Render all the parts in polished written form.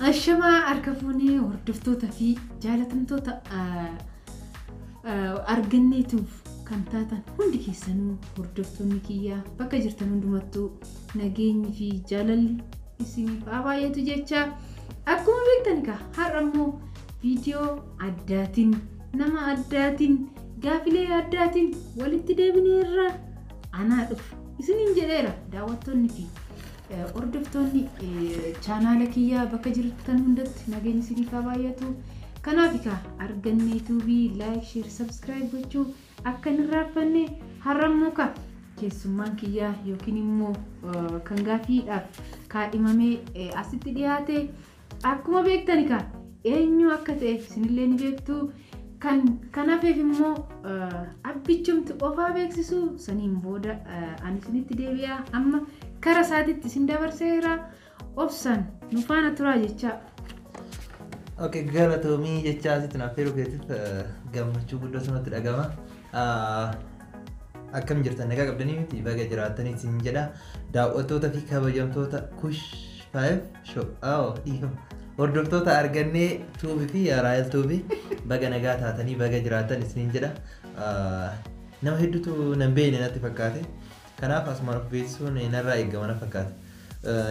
Ashama argafuunii hordoftoota fi jaalatamtoota arganneetuuf kan taatan hundi keessanuu hordoftoonni kiyyaa bakka jirtan hundumattuu nageenyi fi jaalalli isiniif haa baay'atu jecha akkuma beektan egaa har'a immoo viidiyoo addaatiin nama addaatiin gaafilee addaatiin walitti deebineerra anaa dhufu isiniin jedheera daawwattoonni fi hordoftoonni chaanaala kiyyaa bakka jirtan hundatti nageenyi isiniif haa baay'atu. Kanaaf egaa arganneetuu fi like share subscribe gochuu akka hin raaffanne har'a immoo keessummaan kiyyaa yookiin immoo kan gaafiidhaaf kaadhimamee asitti dhiyaate akkuma beektan egaa eenyu akka ta'e isinillee ni beektu. Kanaafeef immoo abbichumti qofaa beeksisu saniin booda ani isinitti deebi'aa amma kara isaatitti isin dabarseera obsan nu faana turaa jecha. Okay, galatoomii jecha asitti naaf yeroo keessatti gammachuu guddaa sanatti dhagama. Akkam jirtan nagaa qabdanii miti baga jiraatanii isin jedha daawwattoota fi kabajamtoota Kush 5 show hordoftoota argannee tuubii fi raayil tuubii baga nagaa taatanii baga jiraatan isin jedha. Nama hedduutu nan beekne natti fakkaate. Kanaaf asumaan of beeksisuun narraa eegama na fakkaate.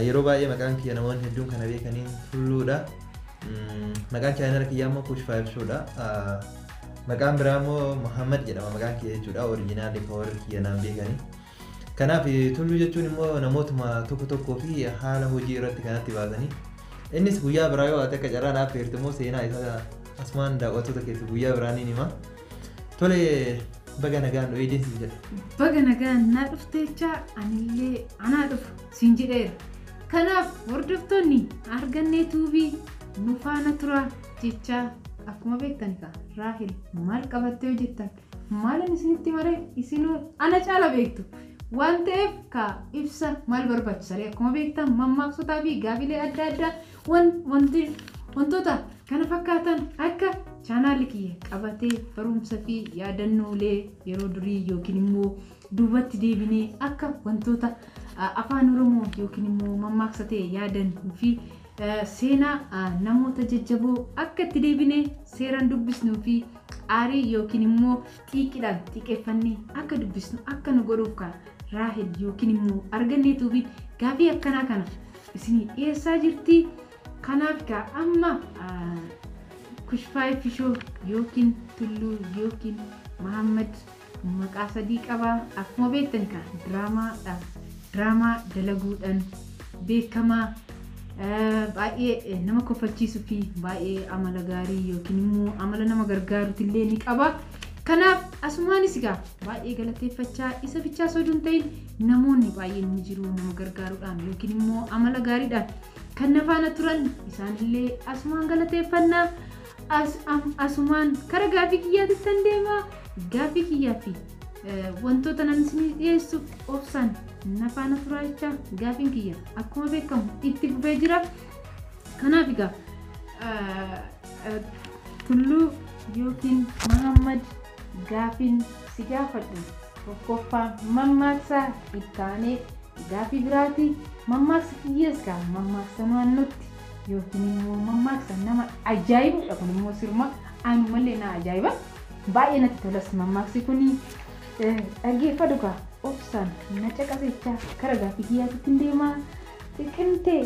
Yeroo baay'ee maqaan kiyya namoonni hedduun kana beekaniin tulluudha. Maqaan chaanala kiyyaa immoo Kush 5 showdha. Maqaan biraa immoo Muhammad jedhama maqaan kiyya jechuudha. Oriijinaali kan warri kiyya naan beekanii. Kanaaf tulluu jechuun immoo namootuma tokko tokkoo fi haala hojii irratti kanatti baasanii. Innis guyyaa biraa yoo ati akka carraa naaf feertu immoo seenaa isaa asumaan daawwattoota keessa guyyaa biraa ni hima. Tole baga nagaan nu eedensi jedha. Baga nagaan naa dhufteechaa anillee anaa dhufu siin jedheera. Kanaaf hordoftoonni arganneetuu fi nu faana turaa jecha akkuma beektan egaa Raahil maal qabattee hojjettan maalan isinitti maree isinuu ana caala beektu waan ta'eef ka ibsa maal barbaachisaree akkuma beektan mammaaksootaa fi gaafilee adda addaa wantoota kana fakkaatan akka chaanaalli kiyya qabatee barumsa fi yaadannoolee yeroo durii yookiin immoo duubatti deebinee akka wantoota afaan Oromoo yookiin immoo mammaaksa ta'e yaadannuu fi seenaa namoota jajjaboo akka itti deebinee seeraan dubbisnuu fi aarii yookiin immoo xiiqiidhaan xiiqeffannee akka dubbisnu akka nu godhuuf kan Raahil yookiin immoo arganneetuu fi gaafii akkanaa kana isinii dhiyeessaa jirti. Kanaaf egaa amma Kush 5 show yookiin tulluu yookiin Muhammad maqaa sadii qaba. Akkuma beektan egaa diraamaa dalaguudhaan beekamaa baay'ee nama kofalchiisuu fi baay'ee amala gaarii yookiin immoo amala nama gargaaruutu illee ni qaba. Kanaaf asumaanis egaa baay'ee galateeffachaa isa bichaa osoo hin ta'in namoonni baay'een ni jiru nama gargaaruudhaan yookiin immoo amala gaariidhaan kan na faana turan isaanillee asumaan galateeffannaa. Asumaan kara gaafii kiyyaatti tan deema gaafii kiyyaa fi wantoota nan isinii dhiyeessu obsaan na faana turaa jecha gaafiin kiyya akkuma beekamu itti fufee jira. Kanaaf egaa tulluu yookiin Muhammad gaafiin si gaafadhu tokkoffaa mammaaksa ittaanee gaafii biraati mammaaksa kiyyaas gaa mammaaksa naannootti yookiin immoo mammaaksa nama ajaa'ibudha kun immoo sirma aanumallee na ajaa'iba baay'ee natti tolas mammaaksi kuni dhaggeeffadhu gaa obsaan na caqasechaa kara gaafii kiyyaatti hin deemaa. Xiqimtee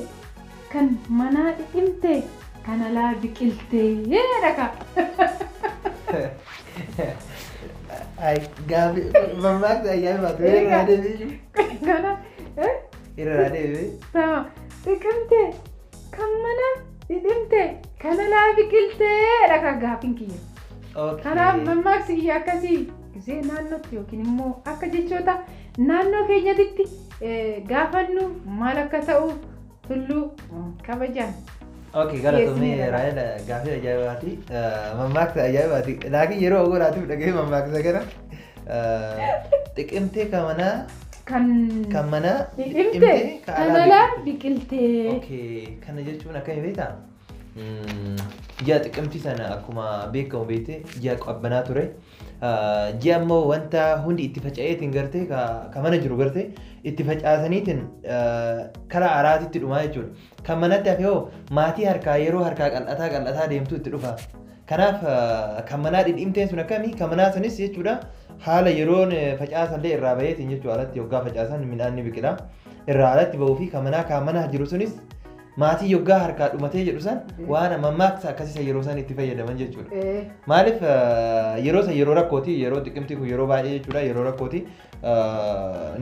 kan manaa xiqimtee kan alaa biqiltee dhaka. Ay gaafii mammaaksa ajaa'ibaatu irraa deebi'u. Kana Irraa deebi'u. Sama xiqimtee kan manaa xiqimtee kan alaa biqiltee dhaka gaafiin kiyya. Kanaaf mammaaksi kiyya akkasii gisee naannootti yookiin immoo akka jechoota naannoo keenyatti gaafannu maal akka ta'u tulluu kabajaan. Okay, galatoomii Raahil gaafii ajaa'ibaati. Mammaaksa ajaa'ibaati. Laakiin yeroo ogolaatiif dhagahee mammaaksa kana xiqimtee kan manaa kan manaa xiqimtee kan alaa biqiltee. Okay, kana jechuun akkami beektaa? Ji'a xiqimtii sana akkuma beekamu beekte ji'a qabbanaa ture. ji'a immoo wanta hundi itti faca'eetiin gartee ka mana jiru gartee itti facaasaniitiin karaa araatitti dhumaa jechuudha. Kan manatti hafe hoo maatii harkaa yeroo harkaa qal'ataa deemtu itti dhufa. Kanaaf kan manaa dhidhiimteen sun akkamii kan manaa sanis jechuudha haala yeroon facaasallee irraa baheetiin jechuudha alatti yoggaa facaasan midhaan ni biqila. Irraa alatti bahuu fi kan manaa jiru sunis maatii yoggaa harkaa dhumatee jedhu san waan mammaaksa akkasii yeroo san itti fayyadaman jechuudha. Maaliif yeroo rakkooti yeroo xiqqimti kun yeroo baay'ee jechuudha yeroo rakkooti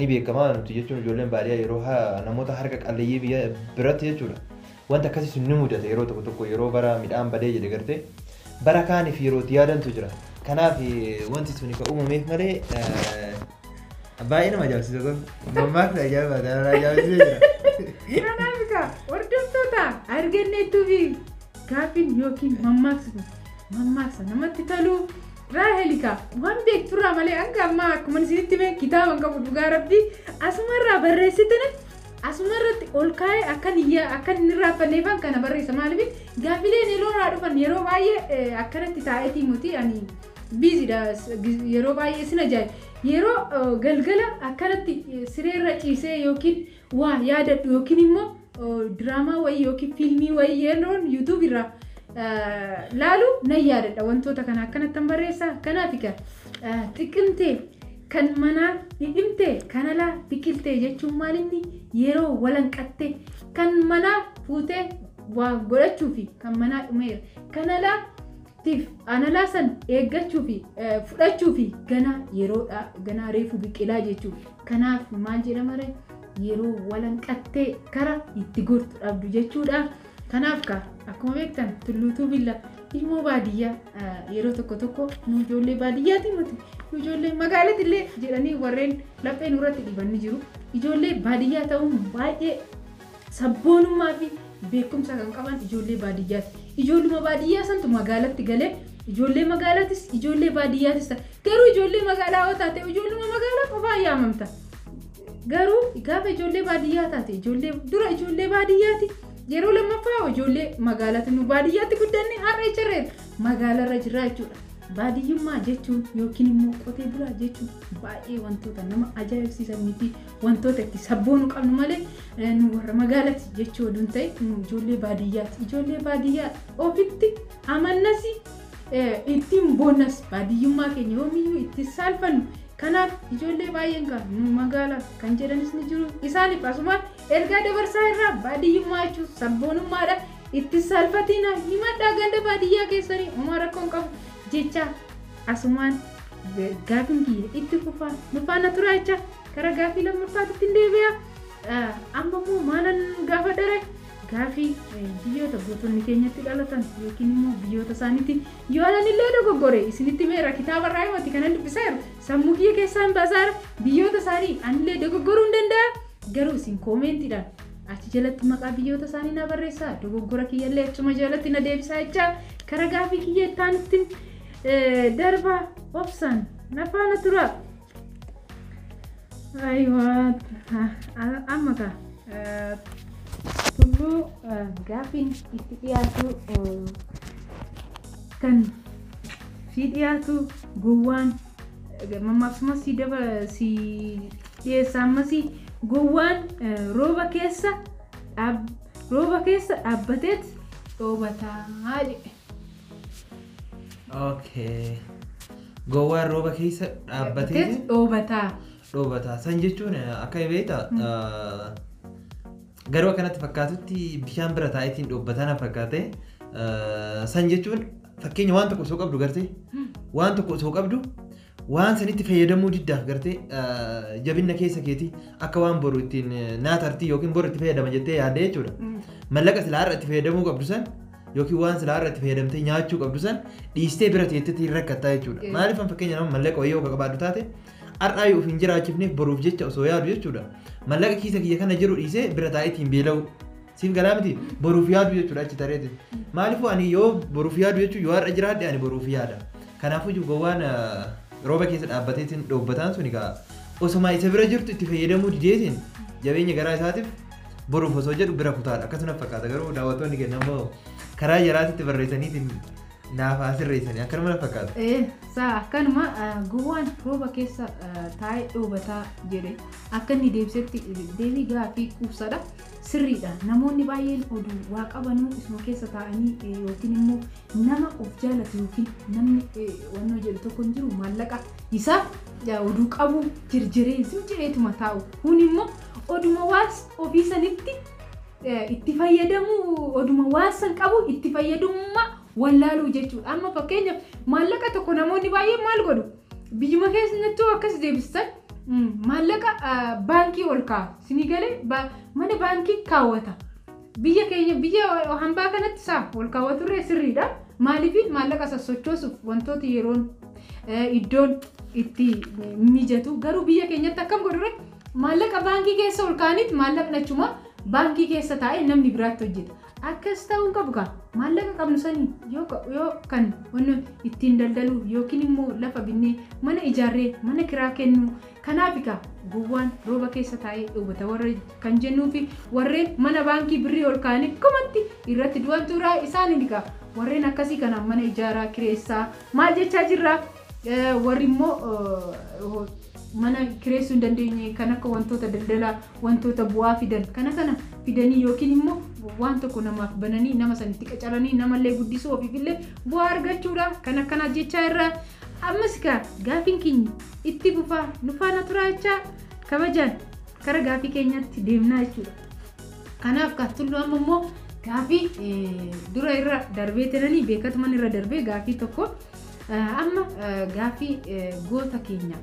ni beekama nuti jechuun ijoolleen baadiyyaa yeroo namoota harka qalleeyyii biratti jechuudha. Wanta akkasii sun ni mudata yeroo tokko yeroo bara midhaan badee jedhe gartee bara kaaniif yerootti yaadantu jira. Kanaaf wanti sun kan uumameef malee baay'ee nama ajaa'ibsiisa kun mammaaksa ajaa'iba kanarraa ajaa'ibsiisee jira. Kanaaf egaa hordoftoota arganneettuu fi gaaffiin yookiin mammaaksa namatti tolu Raahelikaa waan beekturraa malee hanga ammaa akkuma isinitti mee kitaaban qabu dhugaa rabbii asumarraa barreessitini asumarratti ol kaa'ee akka inni raaffanneefan kana barreessa maaliif gaaffileen yeroorraa dhufan yeroo baay'ee akkanatti taa'eetii muti ani biizidha yeroo baay'ee sin ajaa'iba yeroo galgala akkanatti sireerra ciisee yookiin waa yaadadhu yookiin immoo diraamaa wayii yookiin fiilmii wayii yeroon yuutuub irraa laalu nan yaadadha wantoota kana akkanattan barreessaa. Kanaaf xiqqimtee kan manaa dhidhimtee kan alaa biqiltee jechuun maalinni yeroo walanqattee kan manaa fuutee waa godhachuu fi kan manaa dhumeera kan alaatiif analaa san eeggachuu fi fudhachuu fi ganaa reefu biqilaa jechuudha. Kanaaf maal jedhama yeroo walanqattee kara itti gortu dhabdu jechuudha. Kanaaf akkuma beektan tulluutuu billa ilmoo baadiyyaa yeroo tokko nu ijoollee baadiyyaati miti nu ijoollee magaalatti illee jedhanii warreen laphee nurratti dhibanni jiru ijoollee baadiyyaa ta'uun baay'ee sabboonummaa fi beekumsa kan qaban ijoollee baadiyyaati. Ijoolluma baadiyyaa santu magaalatti galee ijoollee magaalaatis ijoollee baadiyyaatis garuu ijoollee magaalaa yoo taate ijoolluma magaalaa qofaa yaamamta. Garuu gaafa ijoollee baadiyyaa taate ijoollee baadiyyaati. Yeroo lammaffaa ijoollee magaalatti nu baadiyyaatti guddanne har'a jirreet magaalarra jirra jechuudha. Baadiyyummaa jechuun yookiin immoo qotee bulaa jechuun baay'ee wantoota nama ajaa'ibsiisanii fi wantoota itti sabboonuu qabnu malee nu warra magaalatti jechuu oduun ta'e ijoollee baadiyyaatti. Ijoollee baadiyyaa ofitti amannas ittiin boonnas baadiyyummaa keenya yoomiyyuu itti saalfannu. Kanaaf ijoollee baay'een kan nu magaalaa kan jedhanis ni jiru. Isaaniif asumaan ergaa dabarsaa irraa baadiyyummaa jechuun sabboonummaadha. Itti saalfatiin himadhaa ganda baadiyyaa keessanii homaa rakkoon qabu jecha asumaan gaaffiin kiyya itti fufaa nu faana turaa jecha karaa gaaffii lammaffaatti hin deebi'a. Amma immoo maalan gaafa dare gaaffii biyyoota gootonni keenyatti dhalatan yookiin immoo biyyoota isaaniitti yoo alanillee dogoggore isinitti meera kitaaba irraa himati kanan dubbisaa jiru sammuu kiyya keessaan baasaara biyyoota isaanii anillee dogoggoruu hin danda'a garuu isin koomeentiidhaan achi jalatti maqaa biyyoota isaanii na barreessaa dogoggora kiyyallee achuma jalatti na deebisaa jecha karaa gaaffii kiyya ittaanitti darba obsaan na faana tura. Ayiwaa amma tulluu gaaffiin itti dhiyaatu kan si dhiyaatu gowwaan mammaaksumas si dhiyeessa ammas gowwaan rooba keessa dhaabbateet dhoobataa jedhe. Okay. Gowwaan rooba keessa dhaabbateet dhoobataa. San jechuun akka beektaa garuu akkanatti fakkaatutti bishaan bira taa'eetiin dhoobbatan fakkaate san jechuun fakkeenya waan tokko osoo qabdu gartee waan tokko osoo qabdu waan sanitti fayyadamuu diddaaf gartee jabinna keessa keetii akka waan boru ittiin naatartii yookiin boru itti fayyadama jettee yaadde jechuudha. Mallaqa silaa irra itti fayyadamuu qabdu san yookiin waan silaa irra itti fayyadamtee nyaachuu qabdu san dhiistee bira teetteetii rakkattaa jechuudha. Maaliif fakkeenya nama mallaqa wayii yoo qabaaddu taate har'aa yoo ofiin jiraachifneef boruuf jecha osoo yaadu jechuudha. Mallaqa kiisa kiyya kana jiru dhiisee bira taa'eetiin beela'u siif galaa miti boruuf yaadu jechuudha achi tareeti. Maaliifuu ani yoo boruuf yaadu jechuun yoo har'a jiraadhe ani boruuf yaada. Kanaafuu gowwaan rooba keessa dhaabbateetiin dhoobbataan sun egaa osuma isa bira jirtu itti fayyadamuu dideetiin jabeenya garaa isaatiif boruuf osoo jedhu bira kutaadha. Akkasuma fakkaata garuu daawwattoonni kennamoo karaa jaraatitti barreessaniitiin naaf asirreessanii akkanuma na fakkaata. Saa akkanuma gowwaan rooba keessa taa'ee dhoobataa jedhe akka inni deebisetti deebii gaafii quubsadha. Sirriidha. Namoonni baay'een oduu waa qabanuu isuma keessa taa'anii yookiin immoo nama of jaalatu yookiin namni wannoo jedhu tokko hin jiru maallaqa isaa oduu qabu jirjiree zimjireetuma taa'u. Kun immoo oduma waas ofii sanitti itti fayyadamu oduma waasan qabu itti fayyadummaa wallaaluu jechuudha. Amma fakkeenyaaf maallaqa tokko namoonni baay'een maal godhu? Biyyuma keessatti akkas deebisan maallaqa baankii ol kaa'u. Sinii galee mana baankii kaawwata. Biyya keenya biyya hambaa kanatti isaa ol kaawwaturree sirriidha. Maaliif maallaqa sassochoosuuf wantoota yeroon iddoon itti mijatu garuu biyya keenyatti akkam godhurre maallaqa baankii keessa ol kaa'anitti maallaqni achuma baankii keessa taa'ee namni biraatti hojjeta. Akkas ta'uu qabu kaa maallaqa qabnu sanii yoo kan wanno ittiin daldalu yookiin immoo lafa binnee mana ijaarree mana kiraa kennu kanaaf kaa gowwaan rooba keessa taa'ee dhowwata warra kan jennuu fi warreen mana baankii birrii ol kaa'anii komatti irratti du'an turaa isaanii kaa warreen akkasii kana mana ijaaraa kireessaa maal jechaa jirra warri immoo mana kireessuu hin dandeenye kan akka wantoota daldalaa wantoota bu'aa fidan kana fidanii yookiin immoo waan tokko namaaf bananii nama sanitti qacaranii namallee guddisuu ofiifillee bu'aa argachuudha kan akkanaa jechaa irraa ammas kaa gaafiin keenya itti fufaa nufaana turaa jechaa kabajaan kara gaafii keenyatti deemnaa jechuudha. Kanaaf kaa tullu amma immoo gaafii dura irra darbee tenanii beekatuman irra darbee gaafii tokko amma gaafii goota keenya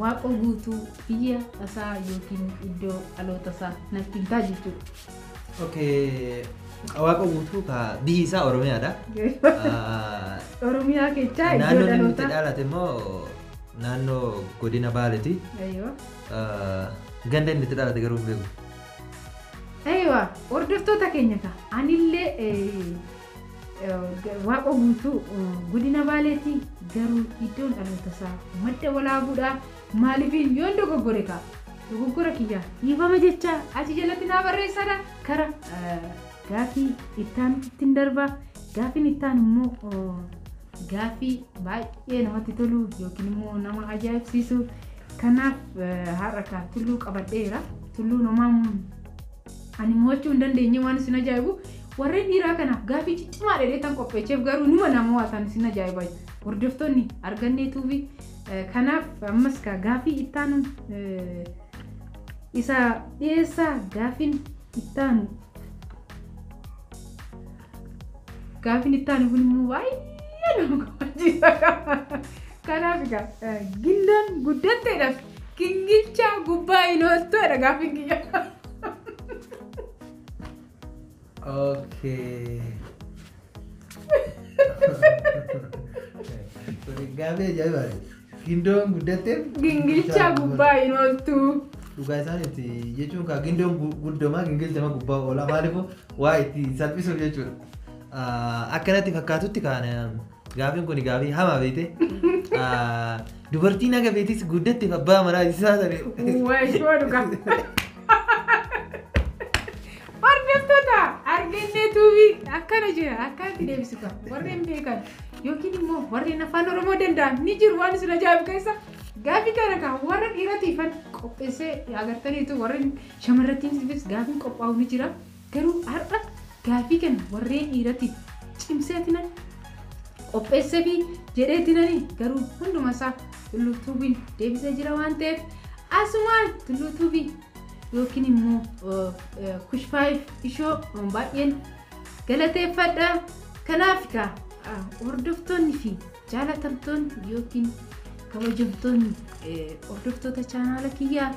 Waaqoo guutuu biyya isaa yookiin iddoo dhaloota isaa natti himtaa jechuudha. Okay, Waaqoo guutuu ka biyyi isaa Oromiyaadha. Oromiyaa keessaa iddoo Naannoo inni dhaloota. itti dhalate immoo naannoo godina Baaleeti. Ganda inni itti dhalate garuu hin beeku. Hordoftoota keenya kaa anillee Waaqoo guutuu godina Baaleeti garuu iddoon dhaloota isaa madda walaabuudha. Maaliif yoon dogoggore kaa dogoggora kiyyaa dhiifama jecha achi jalatti naa barreessadha. Kara gaafii ittaan ittiin darbaa gaafiin ittaan immoo gaafii baay'ee namatti tolu yookiin immoo nama ajaa'ibsiisu. Kanaaf har'a kaa tulluu qabadheera. Tulluu namaan ani mo'achuu hin dandeenye waan isin ajaa'ibu warreen dhiiraa kanaaf gaafii ciccimaa dheereetan qopheecheef garuu numa nama waataan isin ajaa'iba. Hordoftoonni arganneetuufi kanaaf ammas kaa gaafii ittaanu isa dhiyeessaa gaafiin ittaanu kun immoo baay'ee nama gammachiisa. Kanaaf kaa gindaan guddatteedhaaf gingilchaa gubbaa hin ooltuudha gaafiin kiyya. Okay. Gaafii ajaa'ibaadha. Gindoon guddattee Gingilchaa gubbaa hin ooltu. dhugaa isaaniiti jechuun kaa gindoon guddamaa gingilchama gubbaa oola maaliifuu waa itti salphisuuf jechuudha. Akkanatti fakkaatutti kaan gaafiin kun gaafii hamaa beekte dubartiin aga beetis guddatteef abbaa manaa isaa ta'e. Waayishoo dhugaa. Hordoftoota arganneetuufi akkana jira akkatti deebisuudha warreen beekan yookiin immoo warreen afaan Oromoo danda'an ni jiru waan isin ajaa'ibu keessa gaafii kana kaa warra dhiiratiifan qopheessee agartaniitu warreen shamarratiifis gaafiin qophaa'u ni jira garuu har'a gaafii kana warreen dhiiratiif cimseetinan qopheessee fi jedheetinanii garuu hundumasaa tulluutuubiin deebisee jira waan ta'eef asumaan tulluutuubii yookiin immoo kushfaayiif ishoo baay'een galateeffadha. Kanaaf kaa hordoftoonni fi jaalatamtoonni yookiin kabajamtoonni hordoftoota chaanaala kiyyaa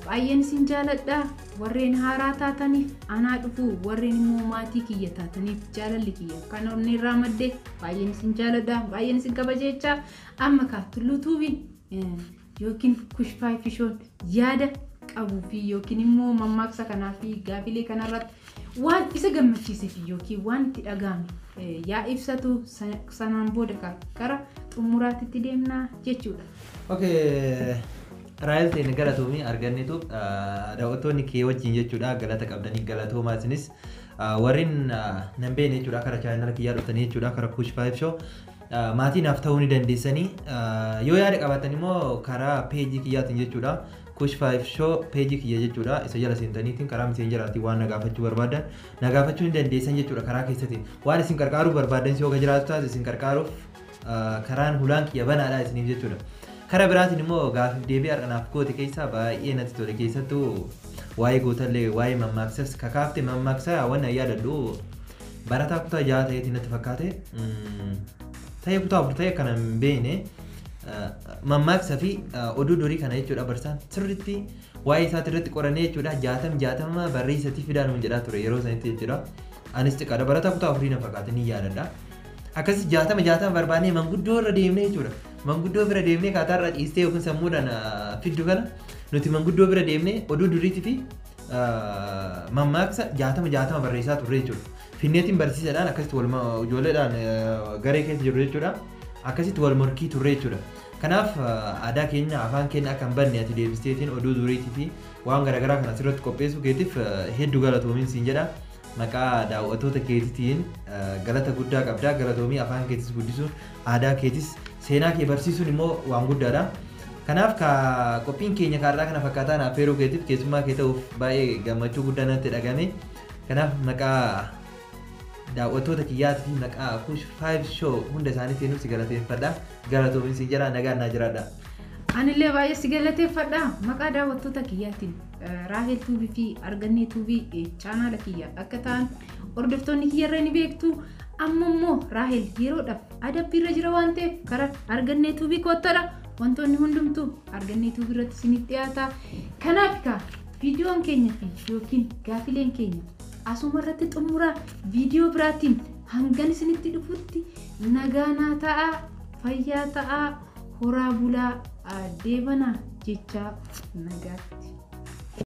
baay'een isin jaaladha. Warreen haaraa taataniif anaa dhufu warreen immoo maatii kiyya taataniif jaalalli kiyya kan onni irraa madde baay'een isin jaaladha baay'een isin kabajeechaa amma kaa tulluutuubiin yookiin kushfaayiif ishoon yaada qabuu fi yookiin immoo mammaaksa kanaa fi gaafilee kanarratti waan isa gammachiisee fi yookiin waan itti dhagahame yaa ibsatu sanaan booda kara xumuraatti deemnaa jechuudha. Okay. Raayil ta'e galatoomii arganneetu daawwattoonni kee wajjin jechuudha galata qabdanii galatoomaa isinis warrin nan beene jechuudha kara chaanal kiyyaa dhuftanii jechuudha kara Kush 5 show maatiin naaf ta'uu ni dandeessanii yoo yaada qabaatan immoo karaa peejii kiyyaatiin jechuudha Kush 5 show peejii kiyya jechuudha isa jala seentaniitiin karaa messengeraatiin waan nagaafachuu barbaadan nagaafachuu ni dandeessan jechuudha karaa keessatiin waan isin qarqaaruu barbaadan si yoo jiraatu taate isin qarqaaruuf karaan hulaan kiyya banaadha isiniif jechuudha. Kara biraatiin immoo gaaffii deebii har'anaaf goote keessaa baay'ee natti tole keessattuu waa'ee gootallee waa'ee mammaaksas kakaafte mammaaksaa waan yaadadhu barataa kutaa 6 ta'eetiin natti fakkaate ta'ee kutaa 4 ta'e kana hin beekne mammaaksa fi oduu durii kana jechuudha barsaan sirriitti waa'ee isaati irratti qorannee jechuudha 60 barreessatii fidaan hin jedhaa ture yeroo sanitti jechuudha anis xiqqaadha barataa kutaa 4 na fakkaate ni yaadadha akkasii 60 barbaannee manguddoo irra deemnee jechuudha manguddoo bira deemnee kaataarra dhiistee yookiin sammuudhaan fiddu kana nuti manguddoo bira deemnee oduu duriitii fi mammaaksa 60 barreessaa turre jechuudha. Finneetiin barsiisadhaan akkasitti ijoolleedhaan garee keessa jiru jechuudha. Akkasitti wal morkii turre jechuudha. Kanaaf aadaa keenya afaan keenya akka hin banne ati deebisteetiin oduu duriitii fi waan garaagaraa kana asirratti qopheessuu keetiif hedduu galatoomiin siin jedha. Maqaa daawwattoota keetiitiin galata guddaa qabdaa galatoomii afaan keetis guddisuun aadaa keetis seenaa kee barsiisuun immoo waan guddaadha. Kanaaf qophiin keenya kaarraa kana fakkaataan affeeruu keetiif keessummaa kee ta'uuf baay'ee gammachuu guddaa natti dhagame. Kanaaf maqaa daawwattoota kiyyaatii fi maqaa Kush 5 show hunda isaaniitiin si galateeffadha. Galatoomiin siin jedha nagaan naa jiraadha. Anillee baay'ee si galateeffadha maqaa daawwattoota kiyyaatiin Raahel Tuubii fi Argannee Tuubii chaanaala kiyya akka ta'an hordoftoonni kiyyarra ni beektu. Amma immoo Raahel yeroodhaaf adabbiirra jira waan ta'eef karaa Argannee Tuubii koottadha. Wantoonni hundumtuu Argannee Tuubii irratti isiniif dhiyaata. Kanaaf viidiyoon keenya fi yookiin gaafileen keenya asuma irratti xumura viidiyoo biraatiin hangan isinitti dhufutti nagaanaa ta'a fayyaa ta'a horaa bulaa deebanaa jecha nagaatti.